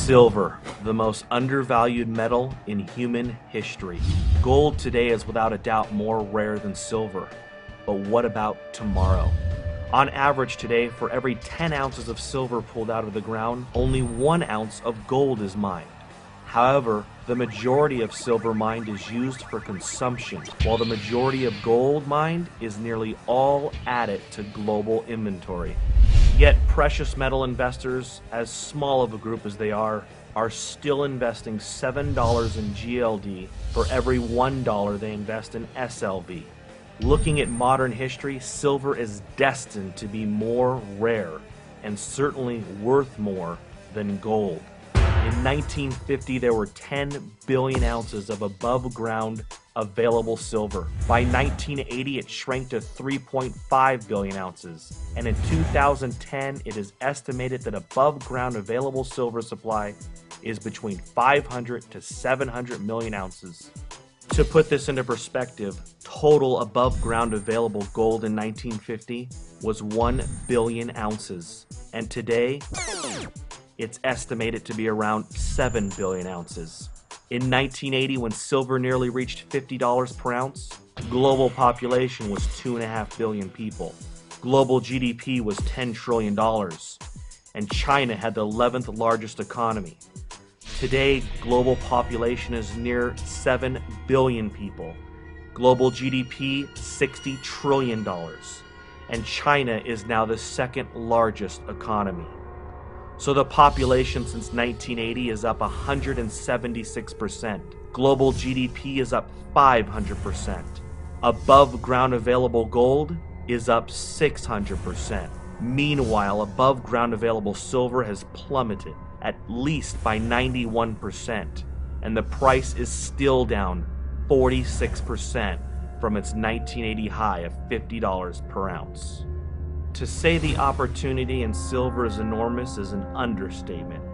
Silver, the most undervalued metal in human history. Gold today is without a doubt more rare than silver. But what about tomorrow? On average today, for every 10 ounces of silver pulled out of the ground, only 1 ounce of gold is mined. However, the majority of silver mined is used for consumption, while the majority of gold mined is nearly all added to global inventory. Yet precious metal investors, as small of a group as they are still investing $7 in GLD for every $1 they invest in SLV. Looking at modern history, silver is destined to be more rare and certainly worth more than gold. In 1950, there were 10 billion ounces of above-ground available silver. By 1980, it shrank to 3.5 billion ounces. And in 2010, it is estimated that above-ground available silver supply is between 500 to 700 million ounces. To put this into perspective, total above-ground available gold in 1950 was 1 billion ounces. And today, it's estimated to be around 7 billion ounces. In 1980, when silver nearly reached $50 per ounce, global population was 2.5 billion people. Global GDP was $10 trillion, and China had the 11th largest economy. Today, global population is near 7 billion people. Global GDP, $60 trillion, and China is now the second largest economy. So the population since 1980 is up 176%. Global GDP is up 500%. Above ground available gold is up 600%. Meanwhile, above ground available silver has plummeted at least by 91%, and the price is still down 46% from its 1980 high of $50 per ounce. To say the opportunity in silver is enormous is an understatement.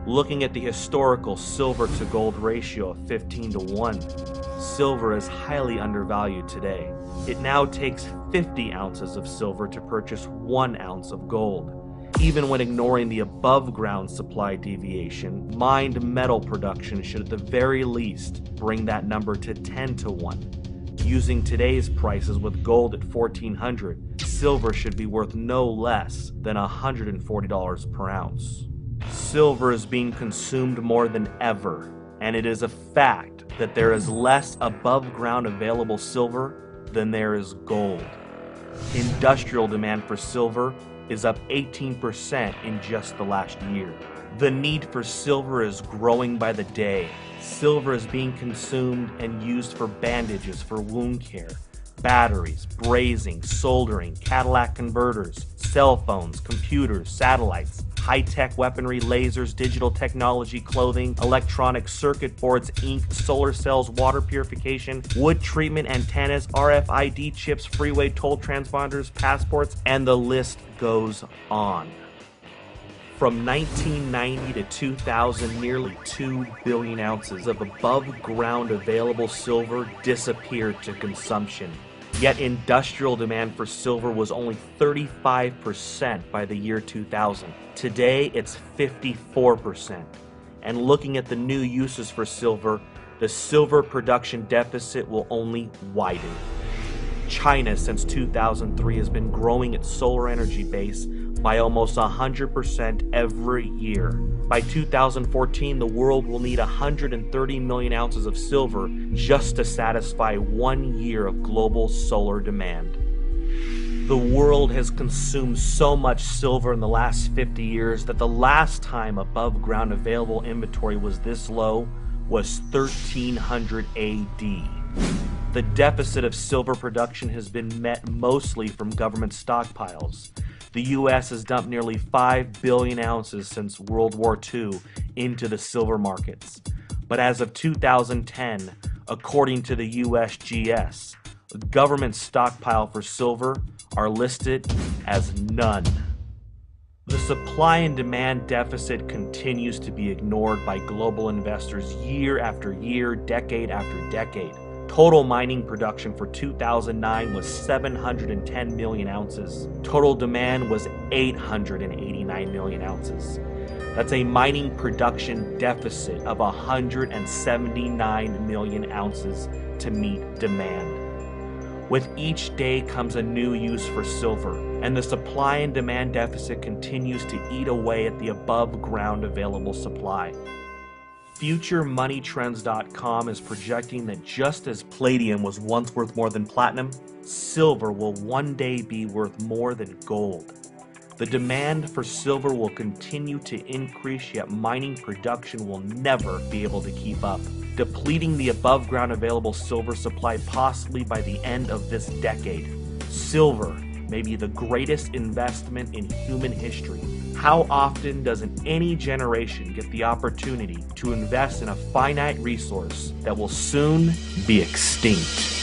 Looking at the historical silver to gold ratio of 15 to 1, silver is highly undervalued today. It now takes 50 ounces of silver to purchase 1 ounce of gold. Even when ignoring the above ground supply deviation, mined metal production should at the very least bring that number to 10 to 1. Using today's prices with gold at $1,400, silver should be worth no less than $140 per ounce. Silver is being consumed more than ever, and it is a fact that there is less above ground available silver than there is gold. Industrial demand for silver is up 18% in just the last year. The need for silver is growing by the day. Silver is being consumed and used for bandages for wound care, batteries, brazing, soldering, Cadillac converters, cell phones, computers, satellites, high-tech weaponry, lasers, digital technology, clothing, electronic circuit boards, ink, solar cells, water purification, wood treatment, antennas, RFID chips, freeway toll transponders, passports, and the list goes on. From 1990 to 2000, nearly 2 billion ounces of above-ground available silver disappeared to consumption. Yet industrial demand for silver was only 35% by the year 2000. Today, it's 54%. And looking at the new uses for silver, the silver production deficit will only widen. China, since 2003, has been growing its solar energy base by almost 100% every year. By 2014, the world will need 130 million ounces of silver just to satisfy 1 year of global solar demand. The world has consumed so much silver in the last 50 years that the last time above ground available inventory was this low was 1300 AD. The deficit of silver production has been met mostly from government stockpiles. The U.S. has dumped nearly 5 billion ounces since World War II into the silver markets. But as of 2010, according to the USGS, government stockpile for silver are listed as none. The supply and demand deficit continues to be ignored by global investors year after year, decade after decade. Total mining production for 2009 was 710 million ounces. Total demand was 889 million ounces. That's a mining production deficit of 179 million ounces to meet demand. With each day comes a new use for silver, and the supply and demand deficit continues to eat away at the above ground available supply. FutureMoneyTrends.com is projecting that just as palladium was once worth more than platinum, silver will one day be worth more than gold. The demand for silver will continue to increase, yet mining production will never be able to keep up, depleting the above ground available silver supply possibly by the end of this decade. Silver may be the greatest investment in human history. How often doesn't any generation get the opportunity to invest in a finite resource that will soon be extinct?